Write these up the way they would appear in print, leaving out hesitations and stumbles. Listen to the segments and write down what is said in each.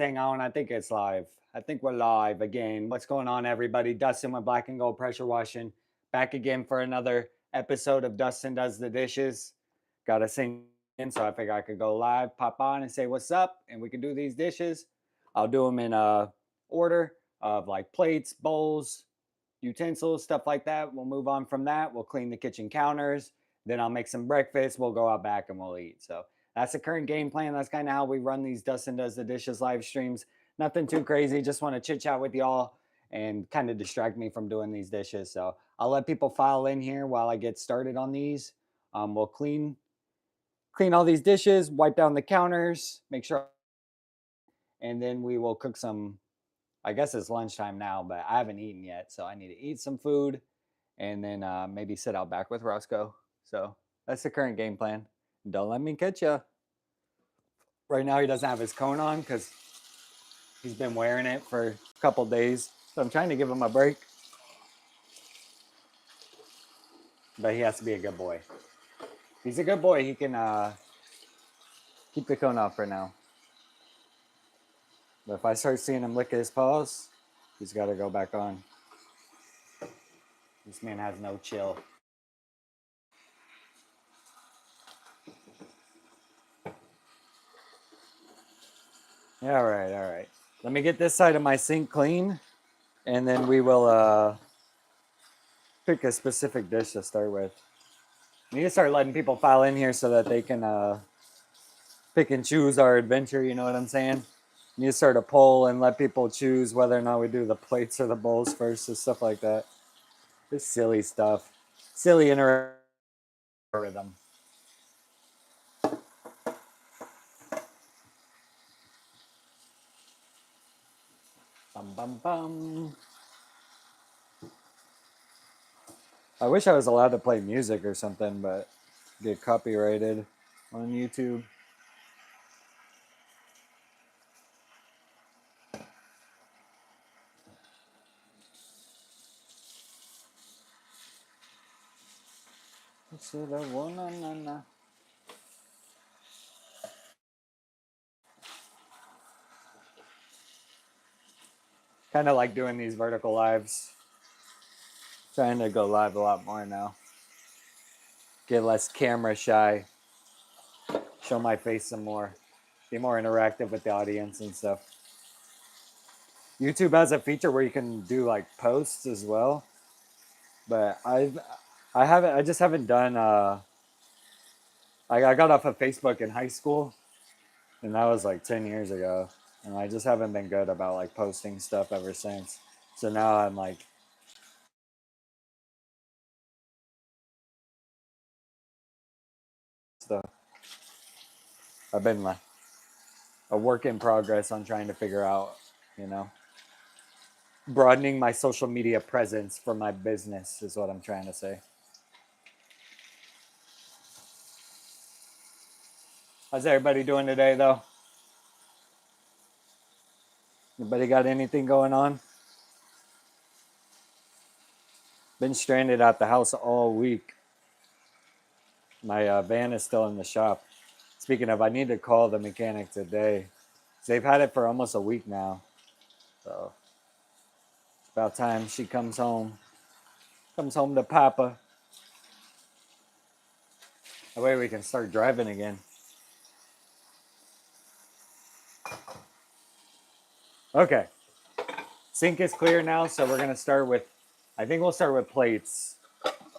thing on. I think it's live. I think we're live again. What's going on, everybody? Dustin with Black and Gold Pressure Washing. Back again for another episode of Dustin Does the Dishes. Got to sing in, so I figured I could go live, pop on and say what's up, and we can do these dishes. I'll do them in order of like plates, bowls, utensils, stuff like that. We'll move on from that. We'll clean the kitchen counters. Then I'll make some breakfast. We'll go out back and we'll eat. So that's the current game plan. That's kind of how we run these Dustin Does the Dishes live streams. Nothing too crazy. Just want to chit chat with y'all and kind of distract me from doing these dishes. So I'll let people file in here while I get started on these. We'll clean all these dishes, wipe down the counters, make sure, and then we will cook some. I guess it's lunchtime now, but I haven't eaten yet, so I need to eat some food and then maybe sit out back with Roscoe. So that's the current game plan. Don't let me catch ya. Right now he doesn't have his cone on because he's been wearing it for a couple days. So I'm trying to give him a break. But he has to be a good boy. If he's a good boy, he can keep the cone off for now. But if I start seeing him lick his paws, he's got to go back on. This man has no chill. All right. Let me get this side of my sink clean, and then we will pick a specific dish to start with. I need to start letting people file in here so that they can pick and choose our adventure, you know what I'm saying? I need to start a poll and let people choose whether or not we do the plates or the bowls first and stuff like that. This silly stuff. Silly algorithm. Bum, bum, bum. I wish I was allowed to play music or something, but get copyrighted on YouTube. Kind of like doing these vertical lives. Trying to go live a lot more now. Get less camera shy. Show my face some more. Be more interactive with the audience and stuff. YouTube has a feature where you can do like posts as well. But I just haven't done I got off of Facebook in high school, and that was like 10 years ago. And I just haven't been good about like posting stuff ever since. So now I'm like stuff. I've been like a work in progress on trying to figure out, you know, broadening my social media presence for my business is what I'm trying to say. How's everybody doing today, though? Anybody got anything going on? Been stranded at the house all week. My van is still in the shop. Speaking of, I need to call the mechanic today. They've had it for almost a week now. So it's about time she comes home. Comes home to Papa. That way we can start driving again. Okay. Sink is clear now, so we're going to start with, I think we'll start with plates.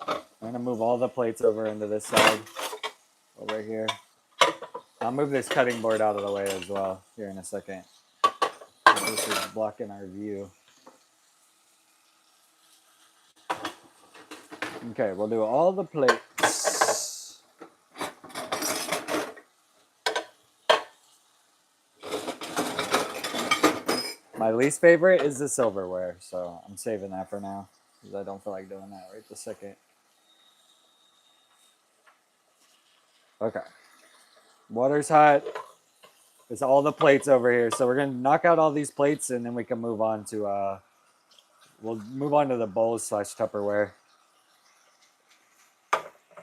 I'm going to move all the plates over into this side. Over here. I'll move this cutting board out of the way as well here in a second. This is blocking our view. Okay, we'll do all the plates. My least favorite is the silverware, so I'm saving that for now because I don't feel like doing that right this second. Okay. Water's hot. There's all the plates over here, so we're gonna knock out all these plates and then we can move on to we'll move on to the bowls / Tupperware.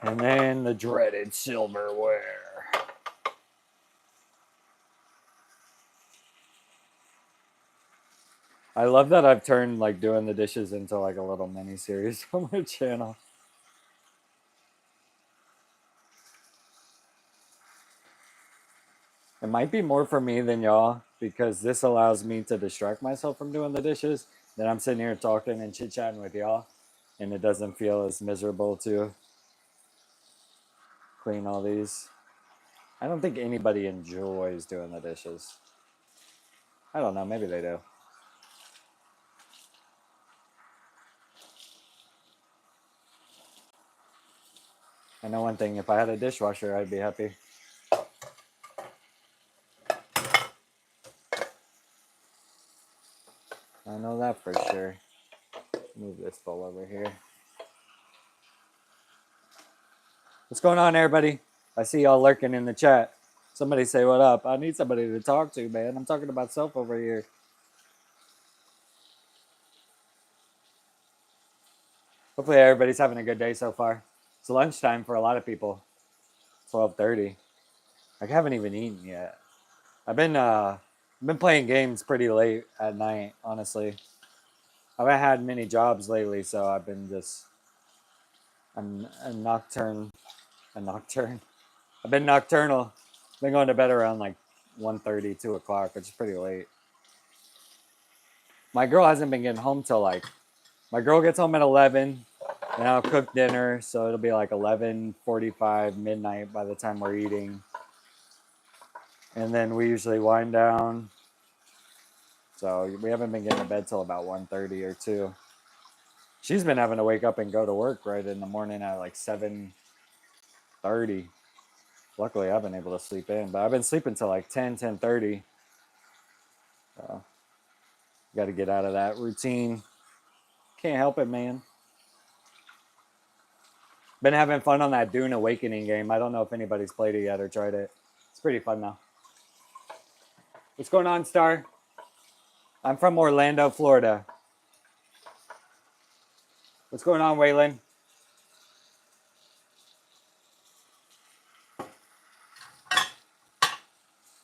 And then the dreaded silverware. I love that I've turned like doing the dishes into like a little mini series on my channel. It might be more for me than y'all because this allows me to distract myself from doing the dishes. Then I'm sitting here talking and chit chatting with y'all, and it doesn't feel as miserable to clean all these. I don't think anybody enjoys doing the dishes. I don't know, maybe they do. I know one thing, if I had a dishwasher, I'd be happy. I know that for sure. Move this bowl over here. What's going on, everybody? I see y'all lurking in the chat. Somebody say what up. I need somebody to talk to, man. I'm talking about self over here. Hopefully everybody's having a good day so far. It's lunchtime for a lot of people. 12:30. I haven't even eaten yet. I've been playing games pretty late at night, honestly. I haven't had many jobs lately, so I've been just I'm a nocturne. I've been nocturnal. Been going to bed around like 1:30, 2 o'clock, which is pretty late. My girl hasn't been getting home till like my girl gets home at 11, and I'll cook dinner, so it'll be like 11:45 midnight by the time we're eating. And then we usually wind down. So we haven't been getting to bed till about 1:30 or 2. She's been having to wake up and go to work right in the morning at like 7:30. Luckily, I've been able to sleep in, but I've been sleeping till like 10:30. So got to get out of that routine. Can't help it, man. Been having fun on that Dune Awakening game. I don't know if anybody's played it yet or tried it. It's pretty fun though. What's going on, Star? I'm from Orlando, Florida. What's going on, Waylon?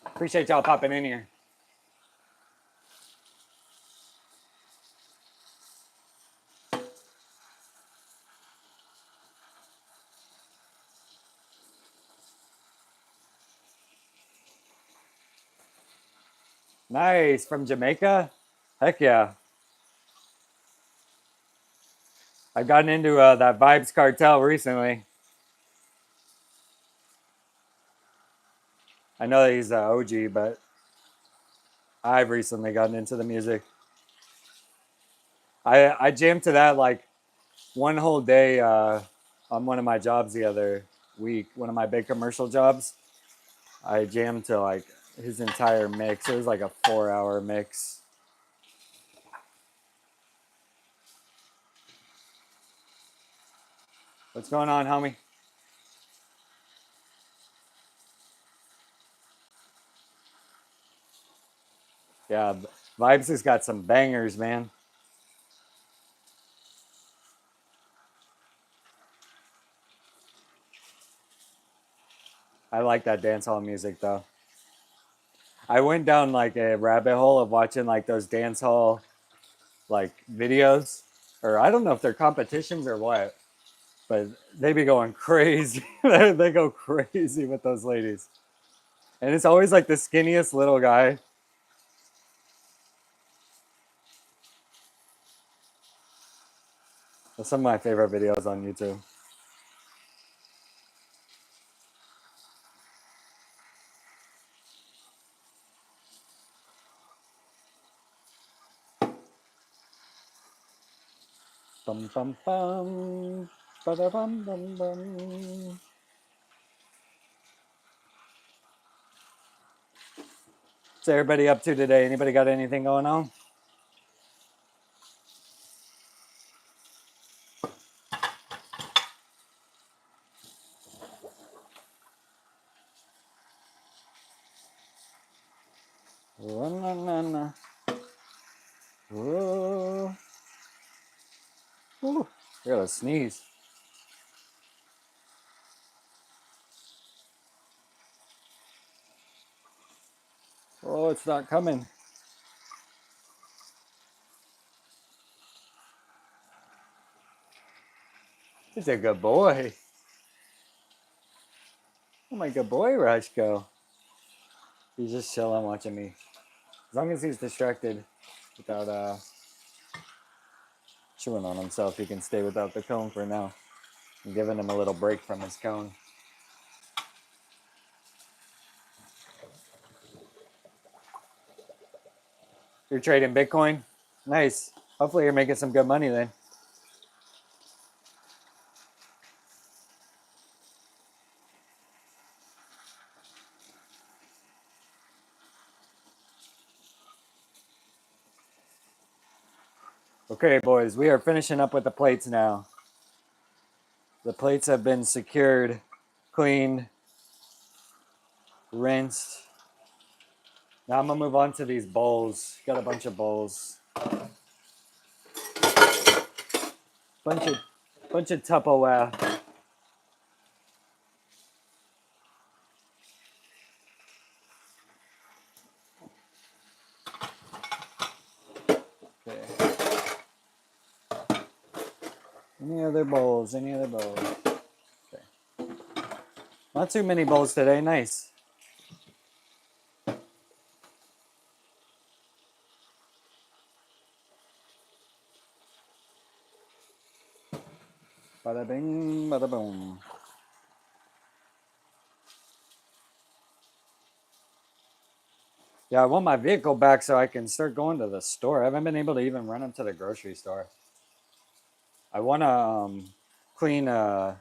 Appreciate y'all popping in here. Nice. From Jamaica? Heck yeah. I've gotten into that Vibes Cartel recently. I know he's OG, but I've recently gotten into the music. I jammed to that like one whole day on one of my jobs the other week, one of my big commercial jobs. I jammed to like his entire mix. It was like a 4-hour mix. What's going on, homie? Yeah, Vibes has got some bangers, man. I like that dancehall music though. I went down like a rabbit hole of watching like those dancehall like videos, or I don't know if they're competitions or what, but they be going crazy. They go crazy with those ladies, and it's always like the skinniest little guy. That's some of my favorite videos on YouTube. Bum bum bum, ba bum bum bum. What's everybody up to today? Anybody got anything going on? Whoa. Ooh, I gotta sneeze. Oh, it's not coming. He's a good boy. Oh my good boy, Rajko. He's just chilling watching me. As long as he's distracted without chewing on himself, he can stay without the cone for now. I'm giving him a little break from his cone. You're trading Bitcoin? Nice. Hopefully you're making some good money then. Okay, boys, we are finishing up with the plates now. The plates have been secured, cleaned, rinsed. Now I'm gonna move on to these bowls. Got a bunch of bowls. Bunch of Tupperware. Okay. Any other bowls? Any other bowls? Okay. Not too many bowls today. Nice. Bada bing, bada boom. Yeah, I want my vehicle back so I can start going to the store. I haven't been able to even run up to the grocery store. I want to clean, or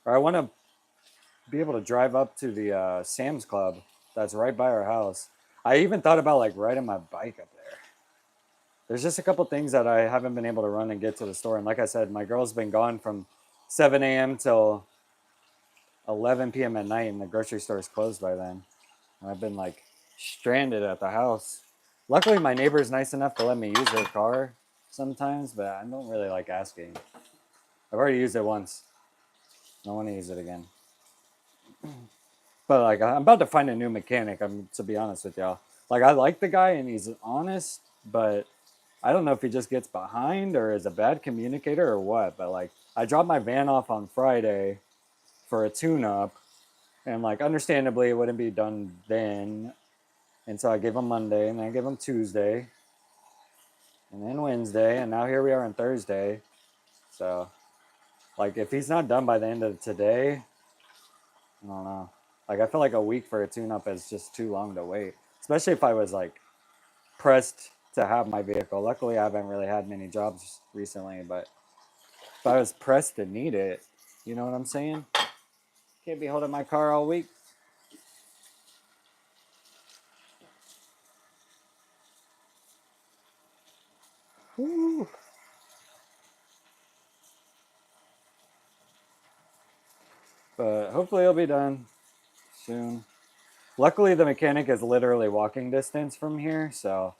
I want to be able to drive up to the Sam's Club that's right by our house. I even thought about like riding my bike up there. There's just a couple things that I haven't been able to run and get to the store. And like I said, my girl's been gone from 7 a.m. till 11 p.m. at night, and the grocery store is closed by then. And I've been like stranded at the house. Luckily, my neighbor's nice enough to let me use her car sometimes, but I don't really like asking. I've already used it once. I don't want to use it again. But like, I'm about to find a new mechanic. To be honest with y'all. Like, I like the guy and he's honest, but I don't know if he just gets behind or is a bad communicator or what. But like, I dropped my van off on Friday for a tune-up, and like, understandably, it wouldn't be done then. And so I gave him Monday, and then I gave him Tuesday, and then Wednesday, and now here we are on Thursday. So, like, if he's not done by the end of today, I don't know. Like, I feel like a week for a tune-up is just too long to wait, especially if I was like pressed to have my vehicle. Luckily, I haven't really had many jobs recently, but if I was pressed to need it, you know what I'm saying? Can't be holding my car all week. Woo. But hopefully it'll be done soon. Luckily, the mechanic is literally walking distance from here, so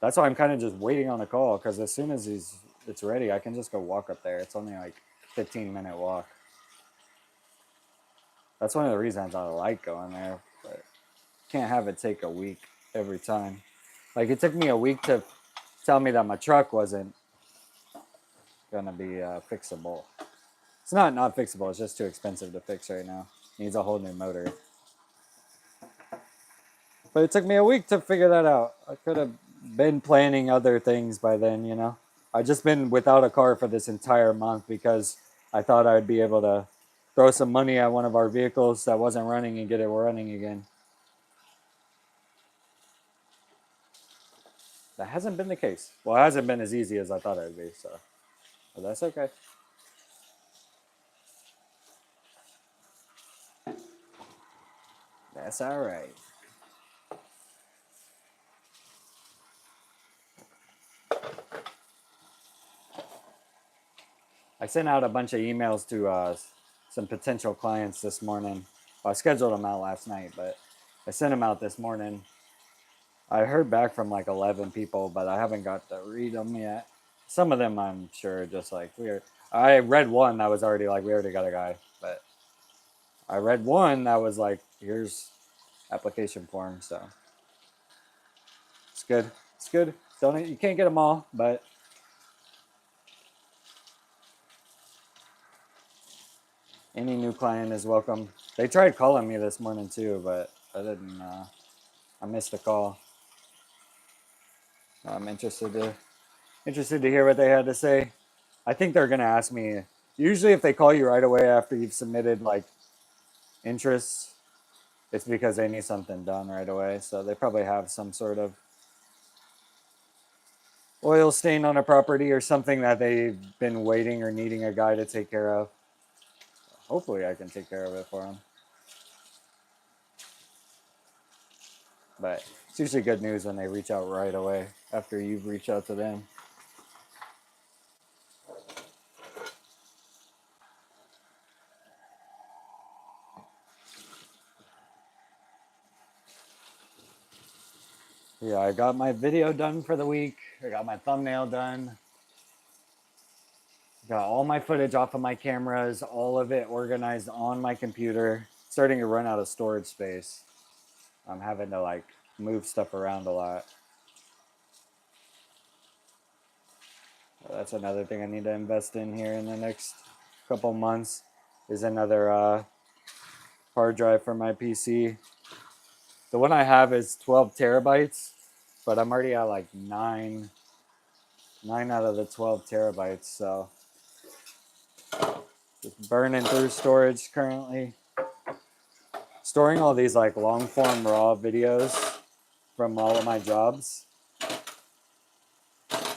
that's why I'm kind of just waiting on a call, because as soon as it's ready, I can just go walk up there. It's only like 15-minute walk. That's one of the reasons I like going there, but can't have it take a week every time. Like, it took me a week to tell me that my truck wasn't gonna be fixable. It's not fixable. It's just too expensive to fix right now. It needs a whole new motor. But it took me a week to figure that out. I could have been planning other things by then, you know. I just been without a car for this entire month because I thought I'd be able to throw some money at one of our vehicles that wasn't running and get it running again. That hasn't been the case. Well, it hasn't been as easy as I thought it would be, so but that's okay. That's all right. I sent out a bunch of emails to some potential clients this morning. Well, I scheduled them out last night, but I sent them out this morning. I heard back from like 11 people, but I haven't got to read them yet. Some of them I'm sure just like weird. I read one that was already like, we already got a guy, but I read one that was like, here's application form. So it's good. It's good. You can't get them all, but Any new client is welcome. They tried calling me this morning too, but I didn't. I missed the call. I'm interested to hear what they had to say. I think they're gonna ask me. Usually, if they call you right away after you've submitted like interest, it's because they need something done right away. So they probably have some sort of oil stain on a property or something that they've been waiting or needing a guy to take care of. Hopefully, I can take care of it for them. But it's usually good news when they reach out right away after you've reached out to them. Yeah, I got my video done for the week. I got my thumbnail done. Got all my footage off of my cameras, all of it organized on my computer. Starting to run out of storage space. I'm having to like move stuff around a lot. That's another thing I need to invest in here in the next couple months is another hard drive for my PC. The one I have is 12 terabytes, but I'm already at like nine out of the 12 terabytes. So just burning through storage currently. Storing all these like long form raw videos from all of my jobs.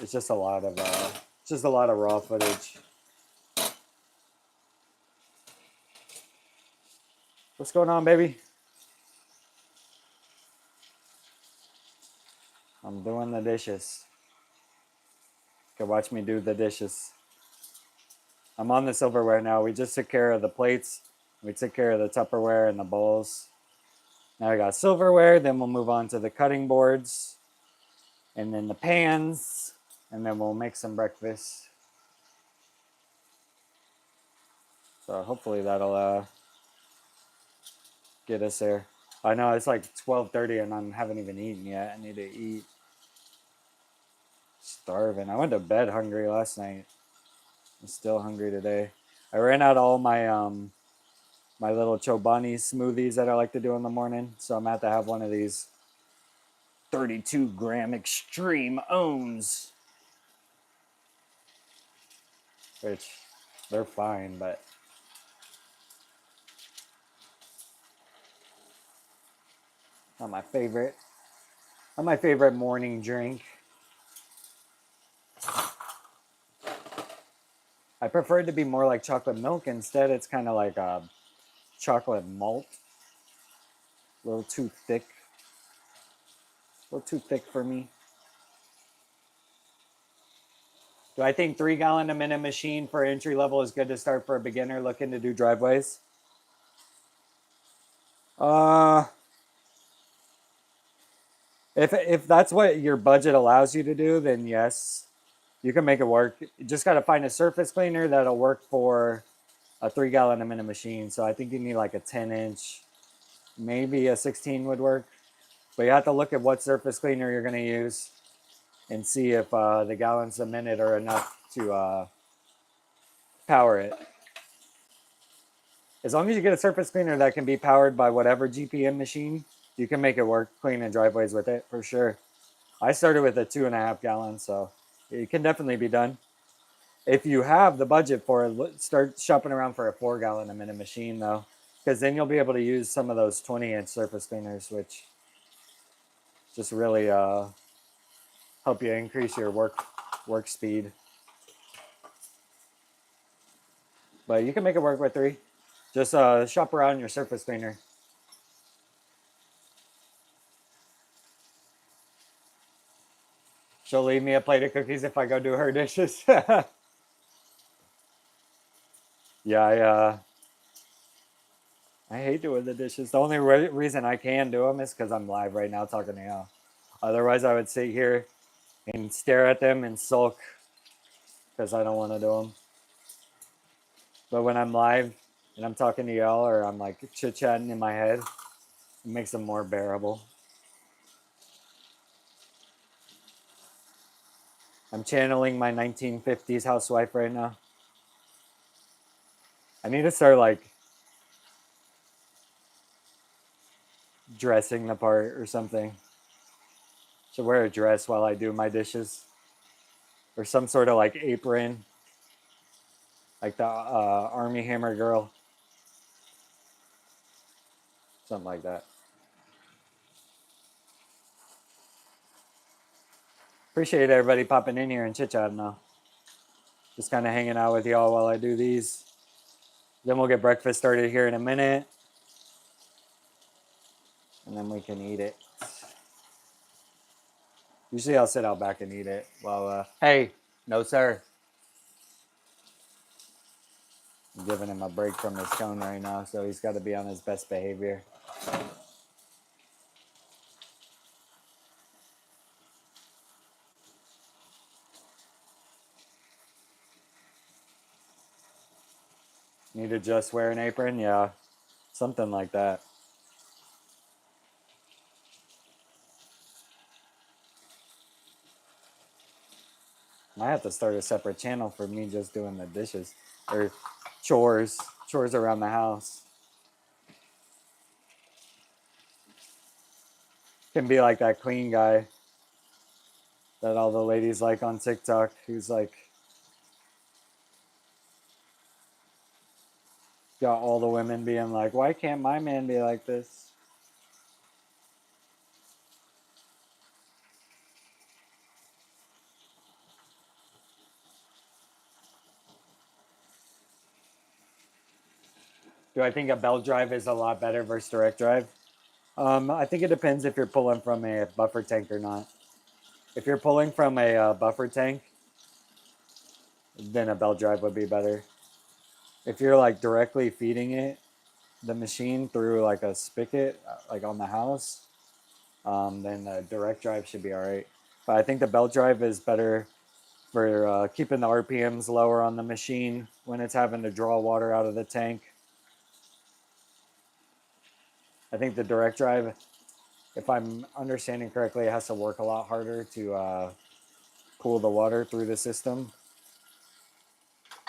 It's just a lot of raw footage. What's going on, baby? I'm doing the dishes. You can watch me do the dishes. I'm on the silverware now. We just took care of the plates. We took care of the Tupperware and the bowls. Now I got silverware. Then we'll move on to the cutting boards. And then the pans. And then we'll make some breakfast. So hopefully that'll get us there. I know it's like 12:30 and I haven't even eaten yet. I need to eat. Starving. I went to bed hungry last night. I'm still hungry today. I ran out of all my my little Chobani smoothies that I like to do in the morning, so I'm gonna have to have one of these 32-gram extreme owns, which they're fine, but not my favorite. Not my favorite morning drink. I prefer it to be more like chocolate milk. Instead, it's kind of like a chocolate malt. A little too thick. A little too thick for me. Do I think 3-gallon a minute machine for entry level is good to start for a beginner looking to do driveways? If that's what your budget allows you to do, then yes, you can make it work. You just got to find a surface cleaner that'll work for a 3-gallon a minute machine. So I think you need like a 10-inch, maybe a 16 would work. But you have to look at what surface cleaner you're going to use and see if the gallons a minute are enough to power it. As long as you get a surface cleaner that can be powered by whatever GPM machine, you can make it work cleaning driveways with it for sure. I started with a 2.5 gallon, so it can definitely be done. If you have the budget for it, start shopping around for a 4-gallon a minute machine though, because then you'll be able to use some of those 20-inch surface cleaners, which just really help you increase your work speed. But you can make it work with 3. Just shop around your surface cleaner. She'll leave me a plate of cookies if I go do her dishes. Yeah, I hate doing the dishes. The only reason I can do them is because I'm live right now talking to y'all. Otherwise, I would sit here and stare at them and sulk because I don't want to do them. But when I'm live and I'm talking to y'all or I'm like chit-chatting in my head, it makes them more bearable. I'm channeling my 1950s housewife right now. I need to start like dressing the part or something. Should wear a dress while I do my dishes. Or some sort of like apron. Like the Army Hammer girl. Something like that. Appreciate everybody popping in here and chit-chatting now. Just kind of hanging out with y'all while I do these. Then we'll get breakfast started here in a minute. And then we can eat it. Usually I'll sit out back and eat it. Well, hey, no sir. I'm giving him a break from his cone right now, so he's got to be on his best behavior. Need to just wear an apron? Yeah, something like that. I have to start a separate channel for me just doing the dishes or chores around the house. Can be like that clean guy that all the ladies like on TikTok who's like got all the women being like, why can't my man be like this? Do I think a belt drive is a lot better versus direct drive? I think it depends if you're pulling from a buffer tank or not. If you're pulling from a buffer tank, then a belt drive would be better. If you're like directly feeding it, the machine through like a spigot, like on the house, then the direct drive should be all right. But I think the belt drive is better for keeping the RPMs lower on the machine when it's having to draw water out of the tank. I think the direct drive, if I'm understanding correctly, it has to work a lot harder to cool the water through the system.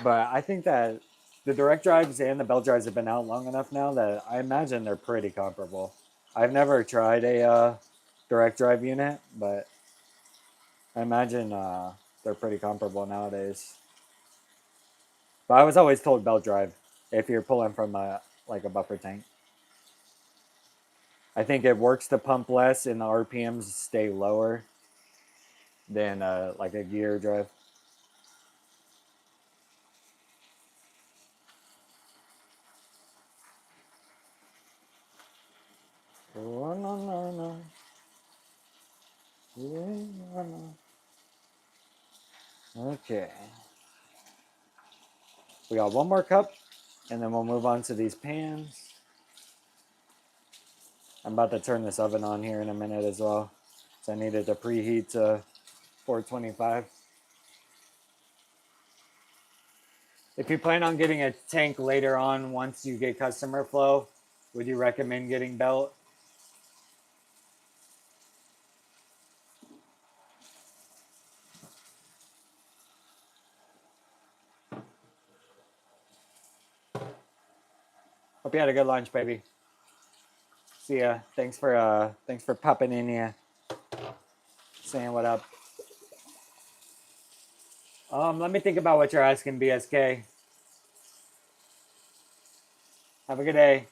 But I think that the direct drives and the belt drives have been out long enough now that I imagine they're pretty comparable. I've never tried a direct drive unit, but I imagine they're pretty comparable nowadays. But I was always told belt drive if you're pulling from like a buffer tank. I think it works to pump less and the RPMs stay lower than like a gear drive. Oh, no, no, no. Yeah, no. Okay. We got one more cup, and then we'll move on to these pans. I'm about to turn this oven on here in a minute as well. So I needed to preheat to 425. If you plan on getting a tank later on, once you get customer flow, would you recommend getting belt? Hope you had a good lunch, baby. See ya. Thanks for popping in here. Saying what up. Let me think about what you're asking, BSK. Have a good day.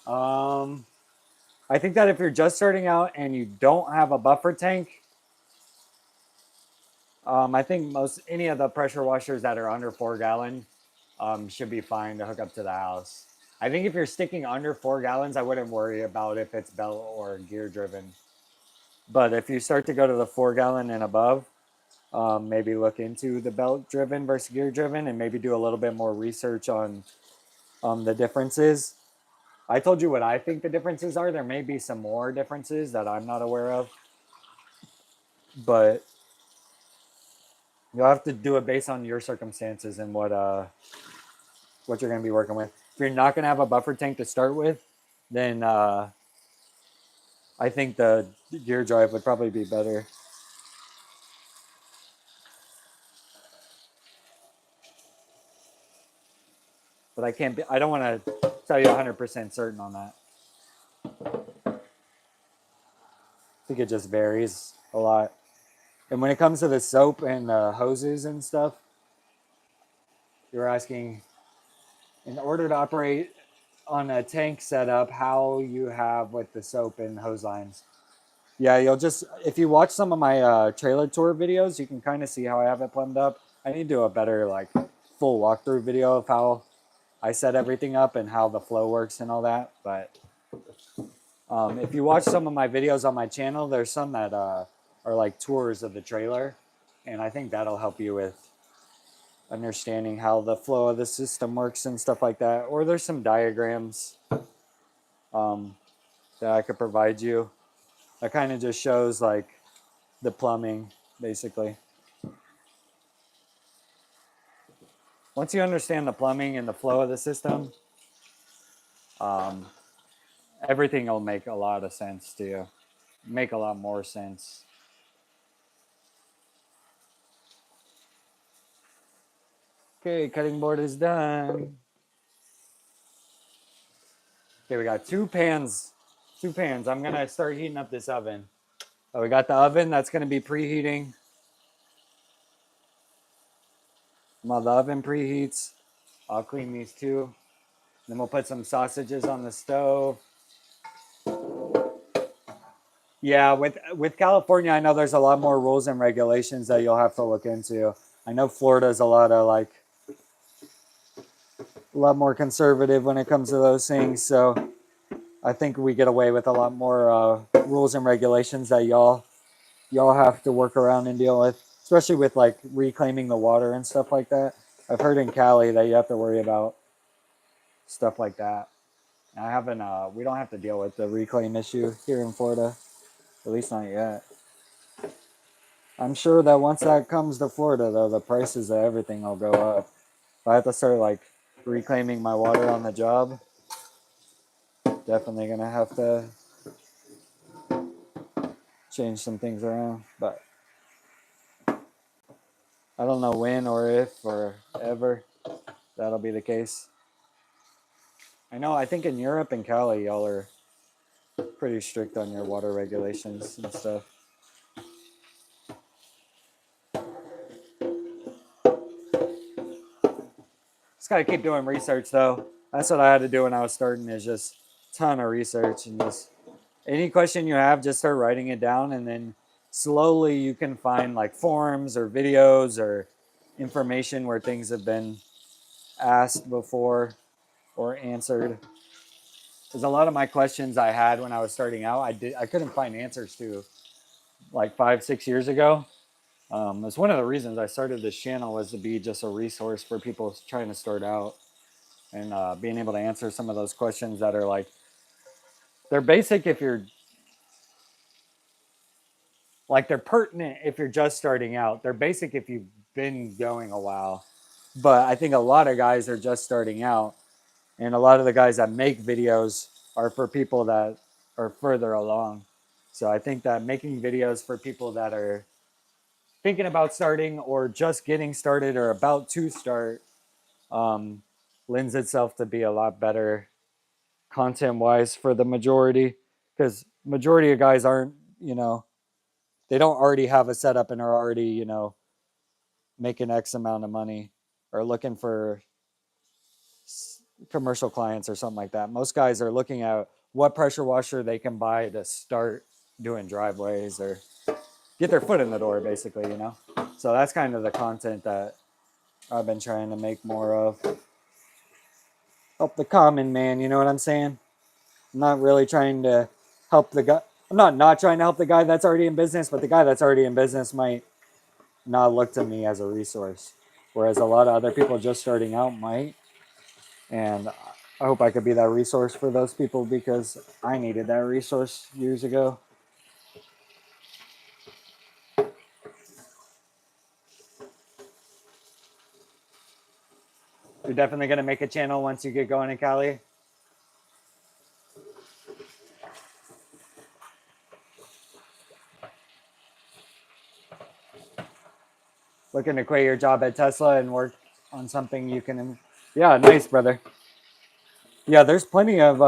I think that if you're just starting out and you don't have a buffer tank, I think any of the pressure washers that are under 4 gallon should be fine to hook up to the house. I think if you're sticking under 4 gallons, I wouldn't worry about if it's belt or gear driven. But if you start to go to the 4 gallon and above, maybe look into the belt driven versus gear driven and maybe do a little bit more research on the differences. I told you what I think the differences are. There may be some more differences that I'm not aware of, but you'll have to do it based on your circumstances and what you're going to be working with. If you're not going to have a buffer tank to start with, then I think the gear drive would probably be better. But I don't want to tell you 100% certain on that. I think it just varies a lot. And when it comes to the soap and the hoses and stuff, you're asking, in order to operate on a tank setup, how you have with the soap and hose lines. Yeah, you'll just, if you watch some of my trailer tour videos, you can kind of see how I have it plumbed up. I need to do a better like full walkthrough video of how I set everything up and how the flow works and all that. But if you watch some of my videos on my channel, there's some that are like tours of the trailer. And I think that'll help you with understanding how the flow of the system works and stuff like that. Or there's some diagrams that I could provide you. That kind of just shows like the plumbing, basically. Once you understand the plumbing and the flow of the system, everything will make a lot of sense to you. Make a lot more sense. Okay, cutting board is done. Okay, we got two pans. I'm gonna start heating up this oven. So we got the oven that's gonna be preheating. While the oven preheats, I'll clean these two. Then we'll put some sausages on the stove. Yeah, with California, I know there's a lot more rules and regulations that you'll have to look into. I know Florida's a lot more conservative when it comes to those things. So I think we get away with a lot more rules and regulations that y'all have to work around and deal with, especially with like reclaiming the water and stuff like that. I've heard in Cali that you have to worry about stuff like that. I haven't. We don't have to deal with the reclaim issue here in Florida, at least not yet. I'm sure that once that comes to Florida, though, the prices of everything will go up. If I have to start like reclaiming my water on the job, definitely gonna have to change some things around. But I don't know when or if or ever that'll be the case. I know. I think in Europe and Cali, y'all are pretty strict on your water regulations and stuff. Just gotta keep doing research though. That's what I had to do when I was starting, is just a ton of research, and just any question you have, just start writing it down, and then slowly you can find like forums or videos or information where things have been asked before or answered. Because a lot of my questions I had when I was starting out, I couldn't find answers to like 5-6 years ago. That's one of the reasons I started this channel, was to be just a resource for people trying to start out, and being able to answer some of those questions that are like, they're basic if you're like, they're pertinent if you're just starting out. They're basic if you've been going a while. But I think a lot of guys are just starting out, and a lot of the guys that make videos are for people that are further along. So I think that making videos for people that are thinking about starting or just getting started or about to start lends itself to be a lot better content wise for the majority, because majority of guys aren't, they don't already have a setup and are already, making X amount of money or looking for commercial clients or something like that. Most guys are looking at what pressure washer they can buy to start doing driveways or get their foot in the door, basically, So that's kind of the content that I've been trying to make more of. Help the common man, you know what I'm saying? I'm not really trying to help the guy. I'm not trying to help the guy that's already in business, but the guy that's already in business might not look to me as a resource, whereas a lot of other people just starting out might. And I hope I could be that resource for those people, because I needed that resource years ago. You're definitely going to make a channel once you get going in Cali. Looking to quit your job at Tesla and work on something you can. Yeah, nice, brother. Yeah, there's plenty of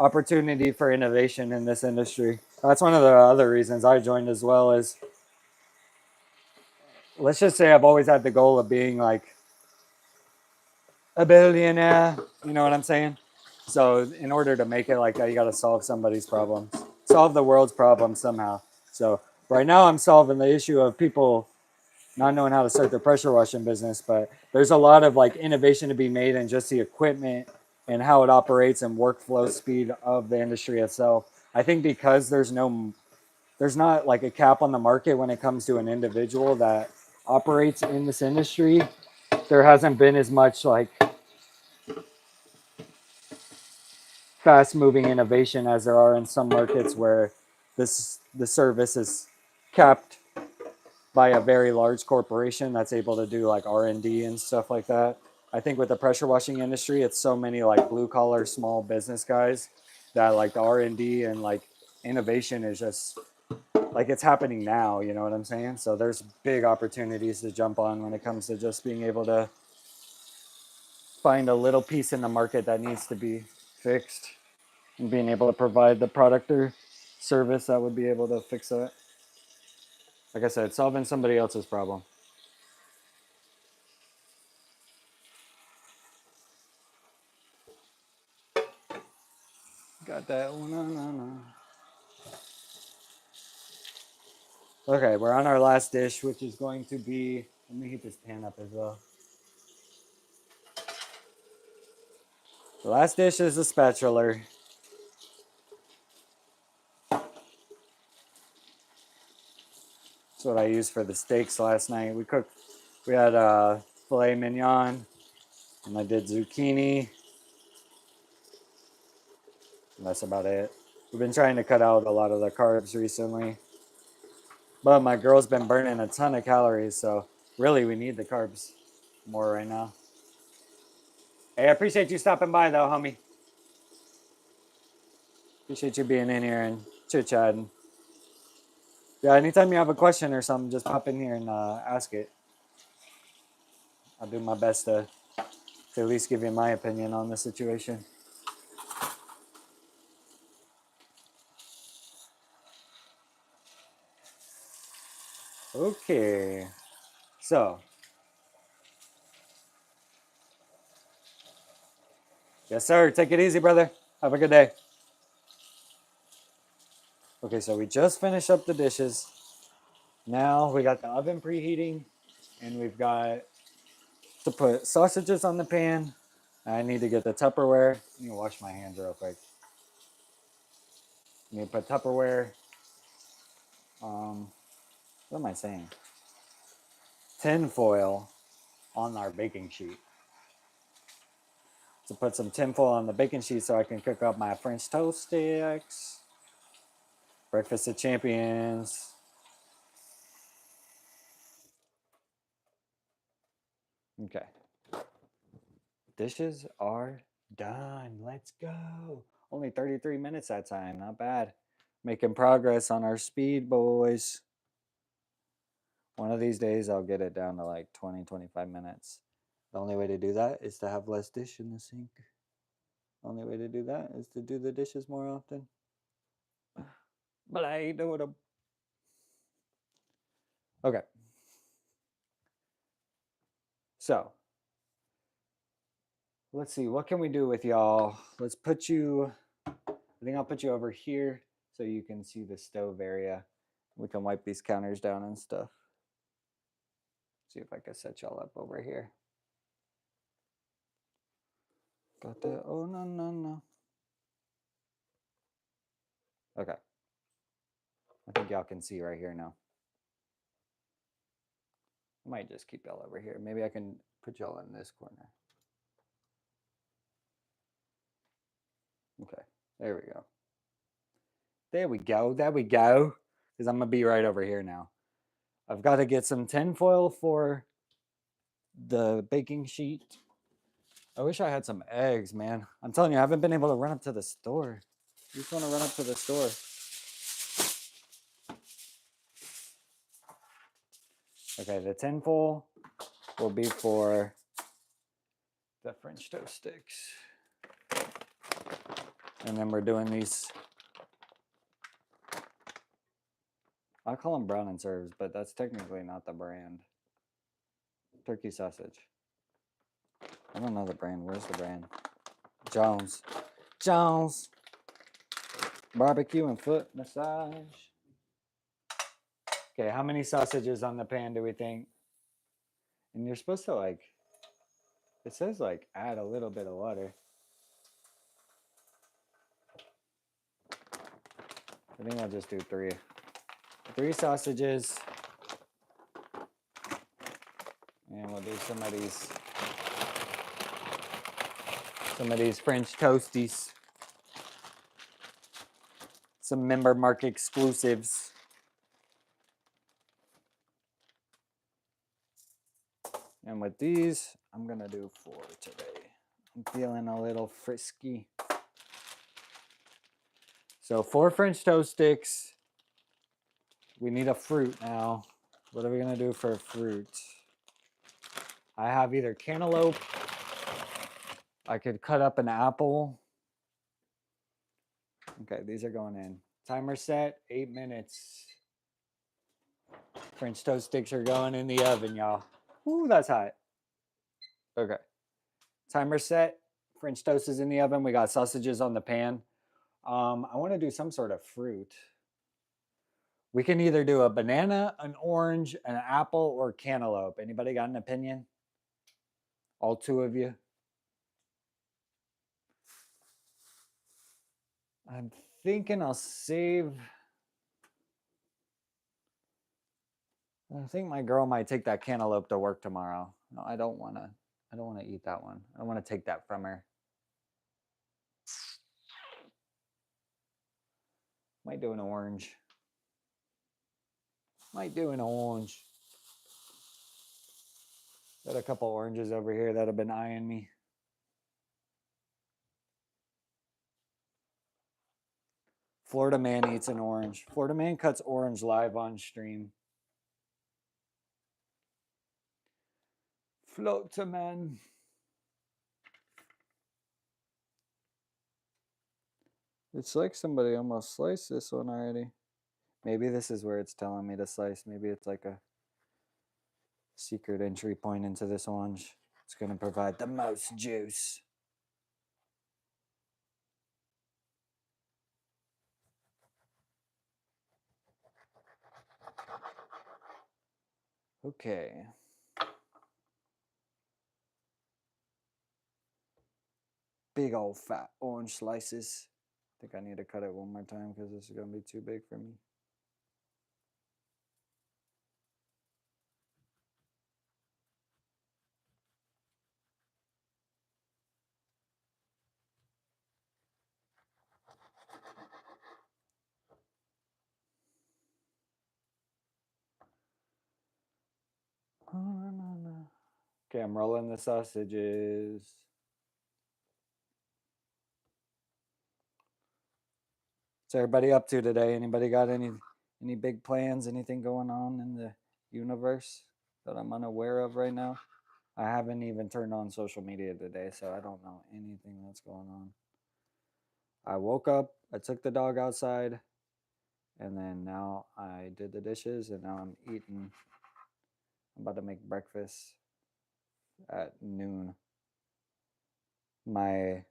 opportunity for innovation in this industry. That's one of the other reasons I joined as well. Is let's just say I've always had the goal of being like a billionaire. You know what I'm saying? So in order to make it like that, you got to solve somebody's problems, solve the world's problems somehow. So right now, I'm solving the issue of people not knowing how to start their pressure washing business. But there's a lot of like innovation to be made in just the equipment and how it operates and workflow speed of the industry itself. I think because there's not like a cap on the market when it comes to an individual that operates in this industry. There hasn't been as much like fast moving innovation as there are in some markets where the service is capped by a very large corporation that's able to do like R&D and stuff like that. I think with the pressure washing industry, it's so many like blue collar small business guys that like the R&D and like innovation is just like it's happening now, you know what I'm saying? So there's big opportunities to jump on when it comes to just being able to find a little piece in the market that needs to be fixed and being able to provide the product or service that would be able to fix it. Like I said, solving somebody else's problem. Got that one. No. Okay, we're on our last dish, which is going to be. Let me heat this pan up as well. The last dish is a spatula. That's what I used for the steaks last night. We had filet mignon, and I did zucchini. And that's about it. We've been trying to cut out a lot of the carbs recently. But my girl's been burning a ton of calories, so really we need the carbs more right now. Hey, I appreciate you stopping by though, homie. Appreciate you being in here and chit-chatting. Yeah, anytime you have a question or something, just pop in here and ask it. I'll do my best to at least give you my opinion on the situation. Okay, so yes, sir. Take it easy, brother. Have a good day. Okay, so we just finished up the dishes. Now we got the oven preheating, and we've got to put sausages on the pan. I need to get the Tupperware. I need to wash my hands real quick. I need to put Tupperware. What am I saying? Tin foil on our baking sheet. To put some tin foil on the baking sheet so I can cook up my French toast sticks. Breakfast of Champions. Okay. Dishes are done. Let's go. Only 33 minutes that time. Not bad. Making progress on our speed, boys. One of these days, I'll get it down to like 20, 25 minutes. The only way to do that is to have less dish in the sink. The only way to do that is to do the dishes more often. But I ain't doing them. Okay. So, let's see. What can we do with y'all? Let's put you, I think I'll put you over here so you can see the stove area. We can wipe these counters down and stuff. See if I can set y'all up over here. Got that. Oh, no. Okay. I think y'all can see right here now. I might just keep y'all over here. Maybe I can put y'all in this corner. Okay. There we go. There we go. There we go. Because I'm going to be right over here now. I've got to get some tinfoil for the baking sheet. I wish I had some eggs, man. I'm telling you, I haven't been able to run up to the store. I just want to run up to the store. Okay, the tinfoil will be for the French toast sticks. And then we're doing these I call them brown and serves, but that's technically not the brand. Turkey sausage. I don't know the brand. Where's the brand? Jones. Jones. Barbecue and foot massage. Okay, how many sausages on the pan do we think? And you're supposed to like, it says like add a little bit of water. I think I'll just do 3. 3 sausages. And we'll do some of these French toasties. Some member mark exclusives. And with these, I'm gonna do 4 today. I'm feeling a little frisky. So 4 French toast sticks. We need a fruit now. What are we gonna do for fruit? I have either cantaloupe. I could cut up an apple. Okay, these are going in. Timer set, 8 minutes. French toast sticks are going in the oven, y'all. Ooh, that's hot. Okay. Timer set. French toast is in the oven. We got sausages on the pan. I want to do some sort of fruit. We can either do a banana, an orange, an apple, or cantaloupe. Anybody got an opinion? All 2 of you? I'm thinking I'll save. I think my girl might take that cantaloupe to work tomorrow. No, I don't want to eat that one. I want to take that from her. Might do an orange. Might do an orange. Got a couple oranges over here that have been eyeing me. Florida man eats an orange. Florida man cuts orange live on stream. Florida man. It's like somebody almost sliced this one already. Maybe this is where it's telling me to slice. Maybe it's like a secret entry point into this orange. It's going to provide the most juice. Okay. Big old fat orange slices. I think I need to cut it one more time because this is going to be too big for me. Okay, I'm rolling the sausages. What's everybody up to today? Anybody got any big plans? Anything going on in the universe that I'm unaware of right now? I haven't even turned on social media today, so I don't know anything that's going on. I woke up, I took the dog outside, and then now I did the dishes, and now I'm eating. I'm about to make breakfast at noon. I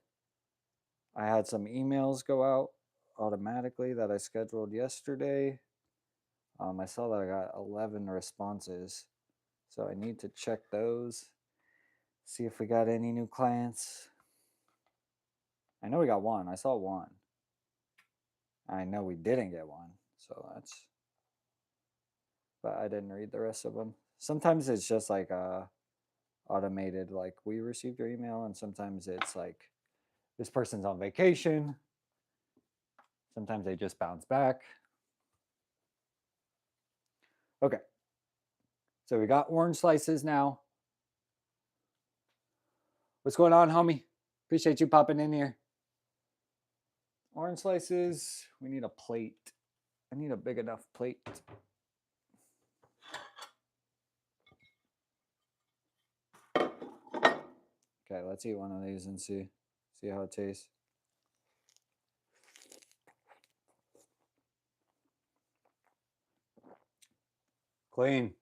had some emails go out automatically that I scheduled yesterday. I saw that I got 11 responses, so I need to check those, see if we got any new clients. I know we got one. I saw one. I know we didn't get one, so that's. But I didn't read the rest of them. Sometimes it's just like automated, like we received your email, and sometimes it's like this person's on vacation. Sometimes they just bounce back. Okay. So we got orange slices now. What's going on, homie? Appreciate you popping in here. Orange slices. We need a plate. I need a big enough plate. Okay, let's eat one of these and see how it tastes. Clean.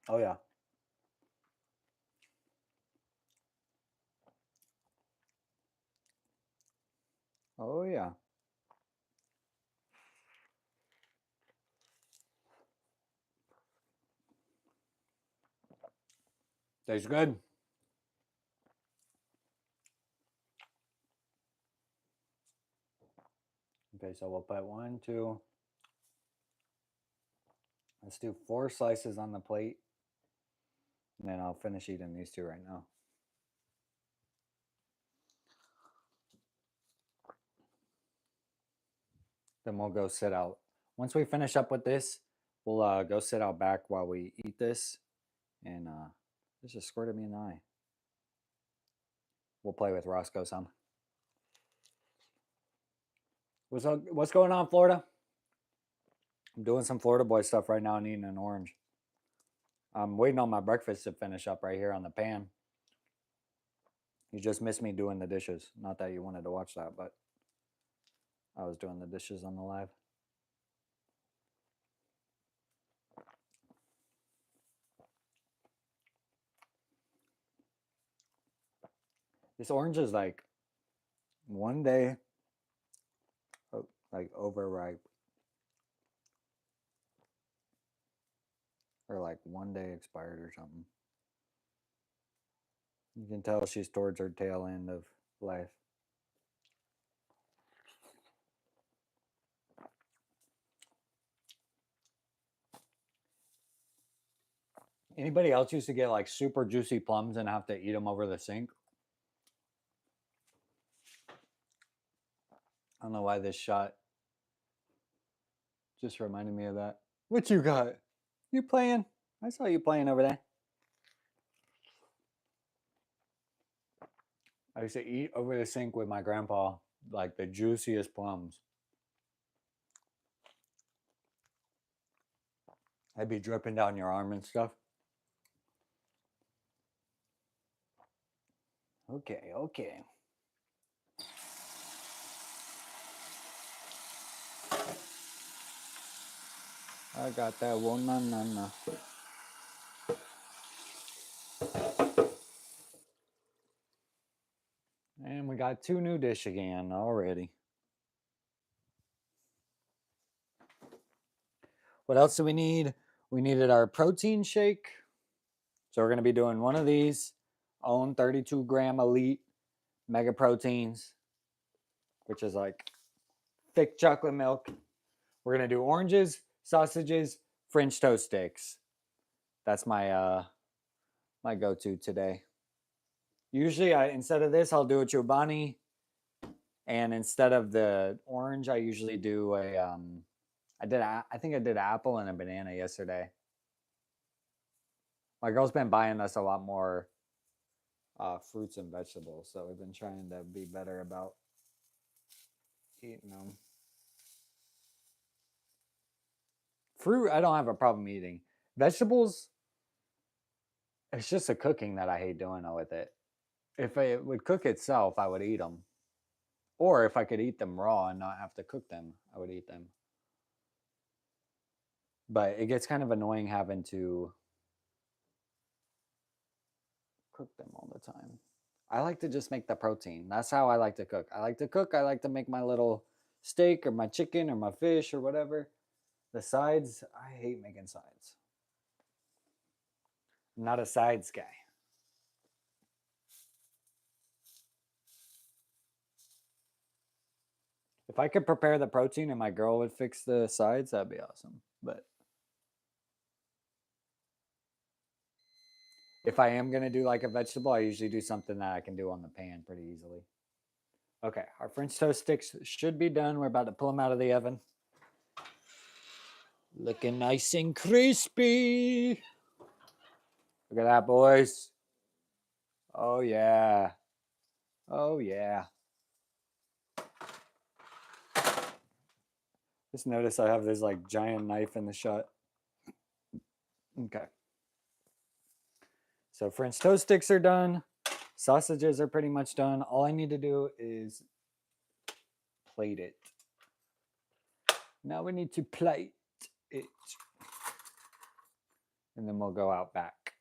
Oh, yeah. Oh, yeah. Tastes good. Okay, so we'll put 1, 2. Let's do 4 slices on the plate. And then I'll finish eating these 2 right now. Then we'll go sit out. Once we finish up with this, we'll go sit out back while we eat this. And this just squirted me in the eye. We'll play with Roscoe some. What's going on, Florida? I'm doing some Florida boy stuff right now and eating an orange. I'm waiting on my breakfast to finish up right here on the pan. You just missed me doing the dishes. Not that you wanted to watch that, but I was doing the dishes on the live. This orange is like 1 day, like overripe. Or like 1 day expired or something. You can tell she's towards her tail end of life. Anybody else used to get like super juicy plums and have to eat them over the sink? I don't know why this shot just reminded me of that. What you got? You playing? I saw you playing over there. I used to eat over the sink with my grandpa, like the juiciest plums. I'd be dripping down your arm and stuff. Okay, okay. I got that one, na. And we got 2 new dish again already. What else do we need? We needed our protein shake. So we're going to be doing one of these, own 32 gram elite mega proteins, which is like thick chocolate milk. We're going to do oranges, sausages, French toast sticks. That's my my go-to today. Usually instead of this, I'll do a Chobani. And instead of the orange, I usually do a I think I did apple and a banana yesterday. My girl's been buying us a lot more fruits and vegetables, so we've been trying to be better about eating them. Fruit, I don't have a problem eating. Vegetables, it's just the cooking that I hate doing with it. If it would cook itself, I would eat them. Or if I could eat them raw and not have to cook them, I would eat them. But it gets kind of annoying having to cook them all the time. I like to just make the protein. That's how I like to cook. I like to make my little steak or my chicken or my fish or whatever. The sides, I hate making sides. I'm not a sides guy. If I could prepare the protein and my girl would fix the sides, that'd be awesome. But if I am going to do like a vegetable, I usually do something that I can do on the pan pretty easily. Okay, our French toast sticks should be done. We're about to pull them out of the oven. Looking nice and crispy. Look at that, boys. Oh, yeah. Oh, yeah. Just notice I have this like giant knife in the shot. Okay. So French toast sticks are done. Sausages are pretty much done. All I need to do is plate it. Now we need to plate. it. And then we'll go out back.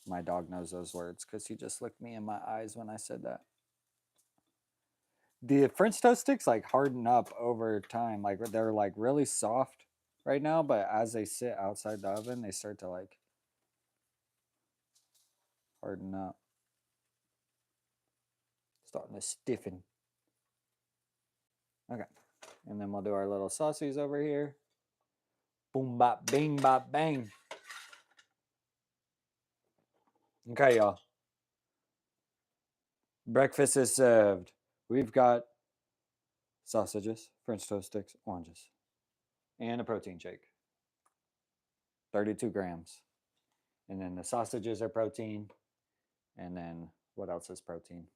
My dog knows those words because he just looked me in my eyes when I said that. The French toast sticks like harden up over time. Like they're like really soft right now, but as they sit outside the oven, they start to like harden up. Starting to stiffen. Okay. And then we'll do our little sausages over here. Boom, bop, bing, bop, bang. Okay, y'all. Breakfast is served. We've got sausages, French toast sticks, oranges, and a protein shake. 32 grams. And then the sausages are protein. And then what else is protein?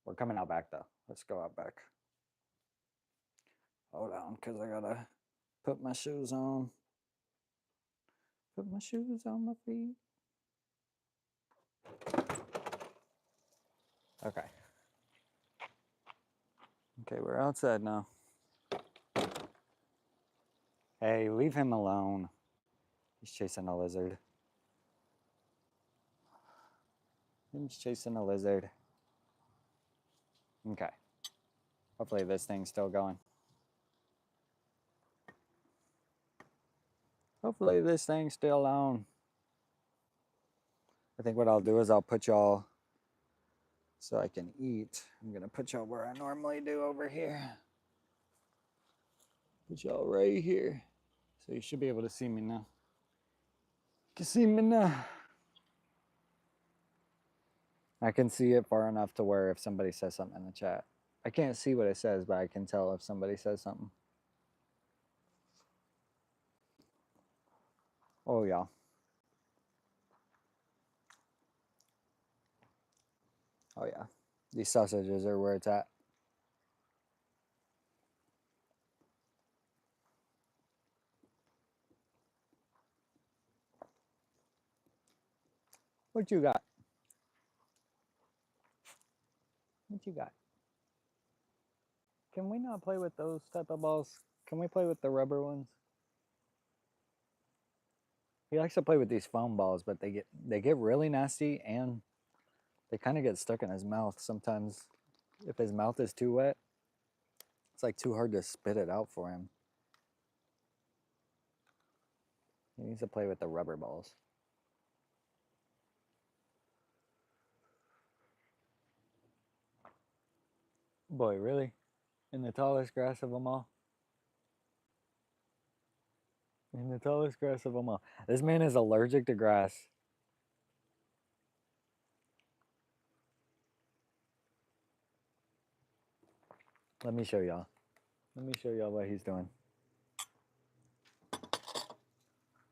We're coming out back though. Let's go out back. Hold on, because I gotta put my shoes on. Put my shoes on my feet. Okay. Okay, we're outside now. Hey, leave him alone. He's chasing a lizard. He's chasing a lizard. Okay. Hopefully this thing's still going. Hopefully this thing's still on. I think what I'll do is I'll put y'all so I can eat. I'm gonna put y'all where I normally do over here. Put y'all right here. So you should be able to see me now. You can see me now. I can see it far enough to where if somebody says something in the chat. I can't see what it says, but I can tell if somebody says something. Oh, yeah. Oh, yeah. These sausages are where it's at. What you got? What you got? Can we not play with those type of balls? Can we play with the rubber ones? He likes to play with these foam balls, but they get really nasty and they kind of get stuck in his mouth sometimes. If his mouth is too wet, it's like too hard to spit it out for him. He needs to play with the rubber balls. Boy, really? In the tallest grass of them all? In the tallest grass of them all. This man is allergic to grass. Let me show y'all. Let me show y'all what he's doing.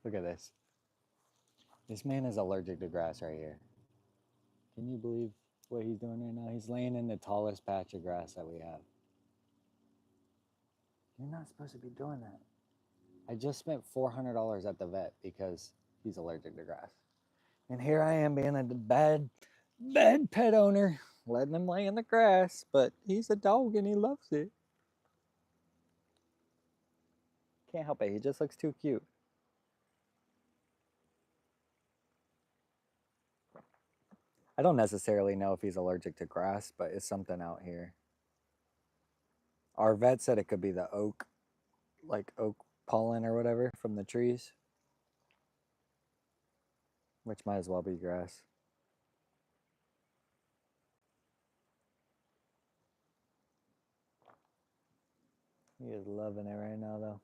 Look at this. This man is allergic to grass right here. Can you believe what he's doing right now? He's laying in the tallest patch of grass that we have. You're not supposed to be doing that. I just spent $400 at the vet because he's allergic to grass. And here I am being a bad pet owner, letting him lay in the grass, but he's a dog and he loves it. Can't help it, he just looks too cute. I don't necessarily know if he's allergic to grass, but it's something out here. Our vet said it could be the oak, like oak pollen or whatever from the trees, which might as well be grass. He is loving it right now, though.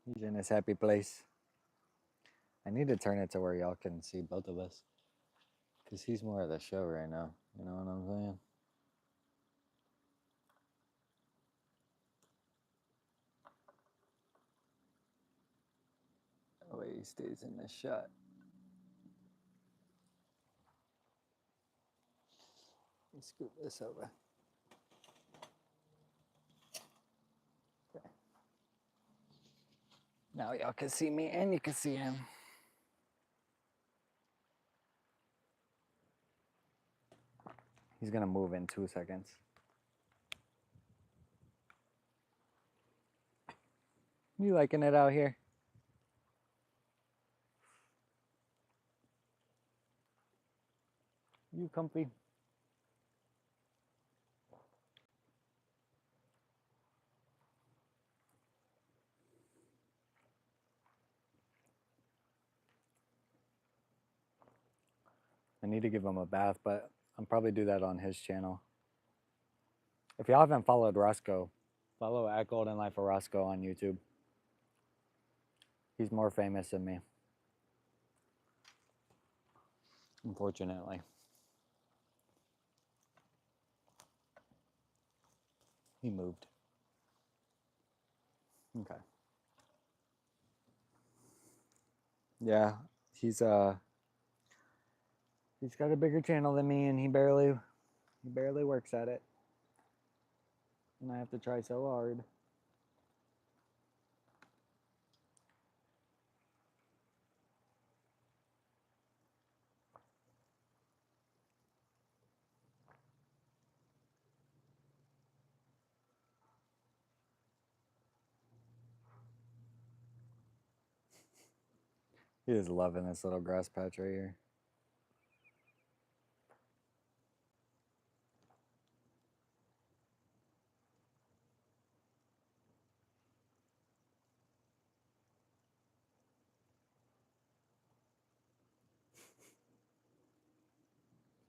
He's in his happy place. I need to turn it to where y'all can see both of us. Because he's more of the show right now. You know what I'm saying? Oh, wait, he stays in the shot. Let me scoop this over. Okay. Now y'all can see me and you can see him. He's gonna move in 2 seconds. You liking it out here? You comfy? I need to give him a bath, but I'll probably do that on his channel. If y'all haven't followed Roscoe, follow at Golden Life of Roscoe on YouTube. He's more famous than me, unfortunately. He moved. Okay. Yeah, he's got a bigger channel than me, and he barely works at it. And I have to try so hard. He is loving this little grass patch right here.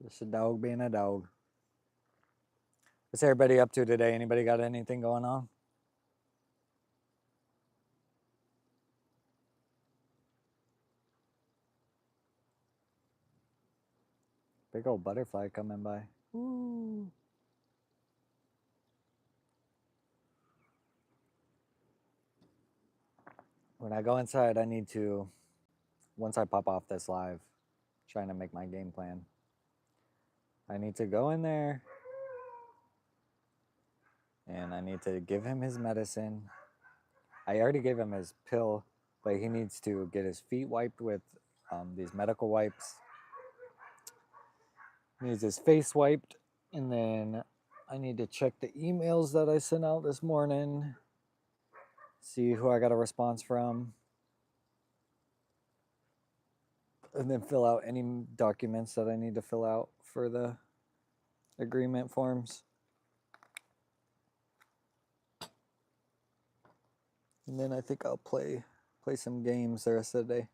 Just a dog being a dog. What's everybody up to today? Anybody got anything going on? Big old butterfly coming by. Ooh. When I go inside, I need to, once I pop off this live, trying to make my game plan, I need to go in there and I need to give him his medicine. I already gave him his pill, but he needs to get his feet wiped with these medical wipes. He needs his face wiped, and then I need to check the emails that I sent out this morning, see who I got a response from, and then fill out any documents that I need to fill out for the agreement forms. And then I think I'll play some games the rest of the day.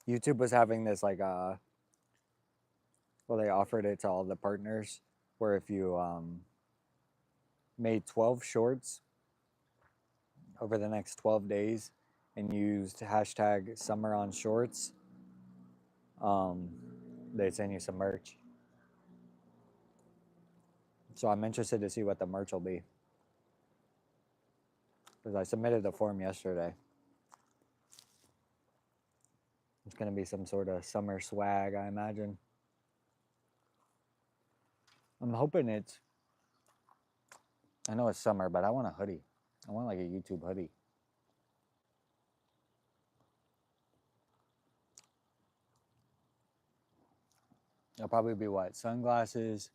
YouTube was having this like well, they offered it to all the partners where if you made 12 shorts over the next 12 days and used hashtag summer on shorts, they'd send you some merch. So I'm interested to see what the merch will be, because I submitted the form yesterday. It's going to be some sort of summer swag, I imagine. I'm hoping it's, I know it's summer, but I want a hoodie. I want like a YouTube hoodie. It'll probably be what? Sunglasses,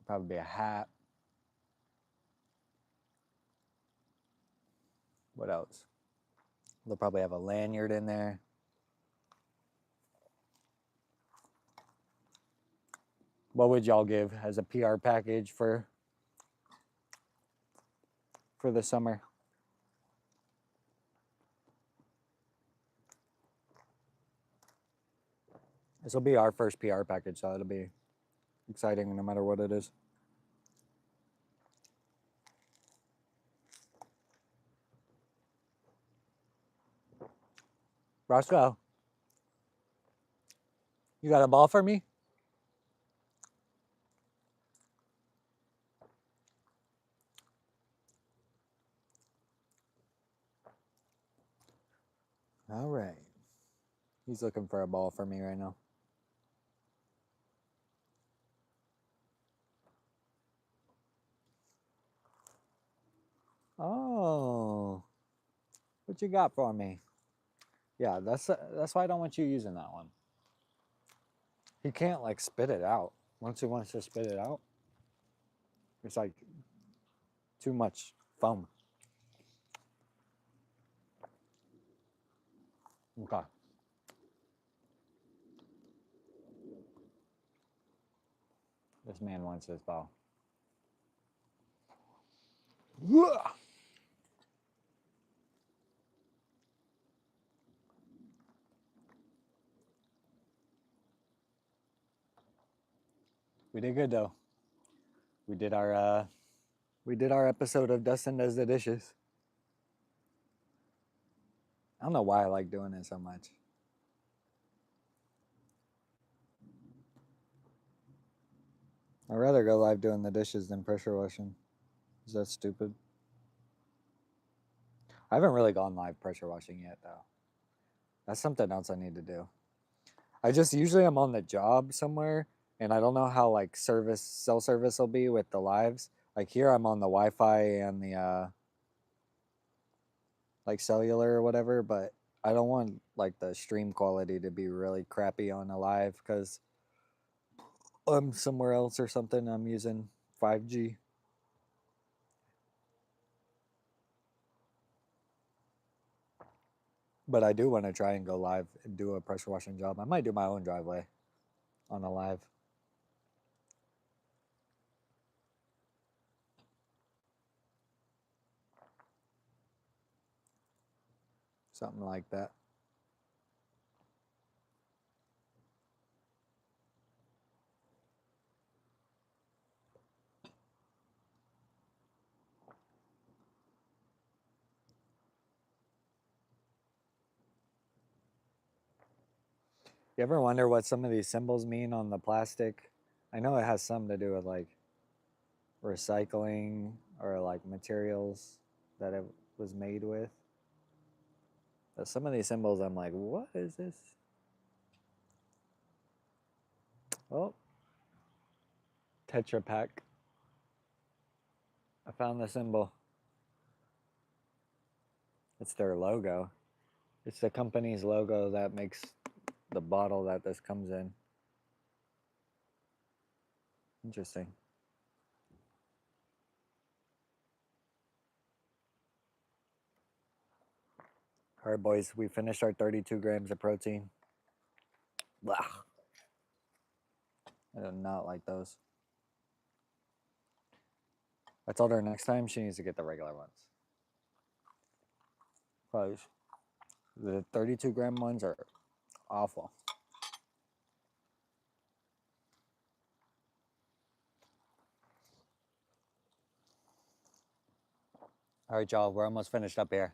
probably be a hat. What else? They'll probably have a lanyard in there. What would y'all give as a PR package for the summer? This will be our first PR package, so it'll be exciting no matter what it is. Roscoe, you got a ball for me? All right. He's looking for a ball for me right now. Oh. What you got for me? Yeah, that's why I don't want you using that one. He can't like spit it out. Once he wants to spit it out, it's like too much foam. Okay. This man wants his ball. We did good though. We did our episode of Dustin Does the Dishes. I don't know why I like doing it so much. I'd rather go live doing the dishes than pressure washing. Is that stupid? I haven't really gone live pressure washing yet though. That's something else I need to do. I just usually I'm on the job somewhere and I don't know how like cell service will be with the lives. Like here I'm on the Wi-Fi and the like cellular or whatever, but I don't want like the stream quality to be really crappy on a live because I'm somewhere else or something. I'm using 5G. But I do want to try and go live and do a pressure washing job. I might do my own driveway on a live. Something like that. You ever wonder what some of these symbols mean on the plastic? I know it has something to do with like recycling or like materials that it was made with. But some of these symbols, I'm like, what is this? Oh, Tetra Pak. I found the symbol. It's their logo. It's the company's logo that makes the bottle that this comes in. Interesting. All right, boys, we finished our 32 grams of protein. Blah. I do not like those. I told her next time she needs to get the regular ones. Because the 32-gram ones are awful. All right, y'all, we're almost finished up here.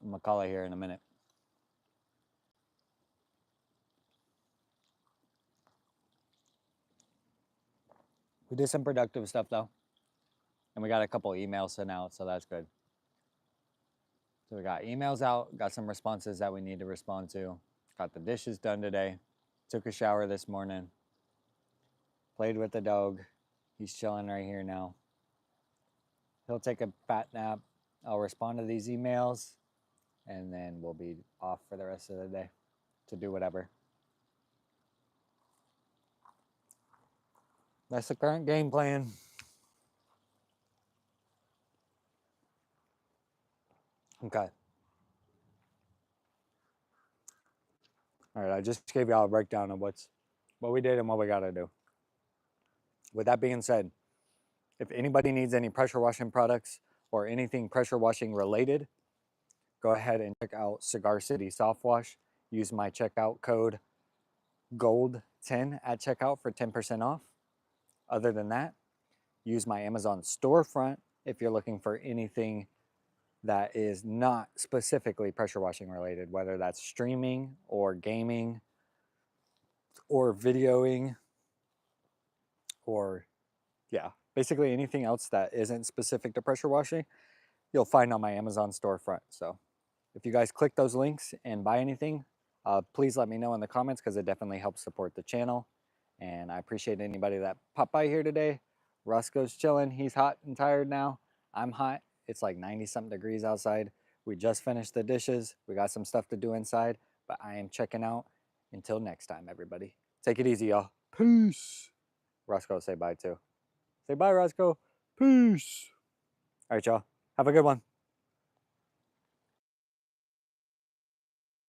I'm going to call it here in a minute. We did some productive stuff, though. And we got a couple emails sent out, so that's good. So we got emails out, got some responses that we need to respond to. Got the dishes done today. Took a shower this morning. Played with the dog. He's chilling right here now. He'll take a fat nap. I'll respond to these emails. And then we'll be off for the rest of the day to do whatever. That's the current game plan. Okay. All right, I just gave y'all a breakdown of what we did and what we got to do. With that being said, if anybody needs any pressure washing products or anything pressure washing related, go ahead and check out Cigar City Soft Wash. Use my checkout code GOLD10 at checkout for 10% off. Other than that, use my Amazon storefront if you're looking for anything that is not specifically pressure washing related, whether that's streaming or gaming or videoing or yeah, basically anything else that isn't specific to pressure washing, you'll find on my Amazon storefront. So if you guys click those links and buy anything, please let me know in the comments because it definitely helps support the channel. And I appreciate anybody that popped by here today. Roscoe's chilling. He's hot and tired now. I'm hot It's like 90 something degrees outside. We just finished the dishes. We got some stuff to do inside, but I am checking out. Until next time, everybody. Take it easy, y'all. Peace. Roscoe, say bye too. Say bye, Roscoe. Peace. All right, y'all. Have a good one.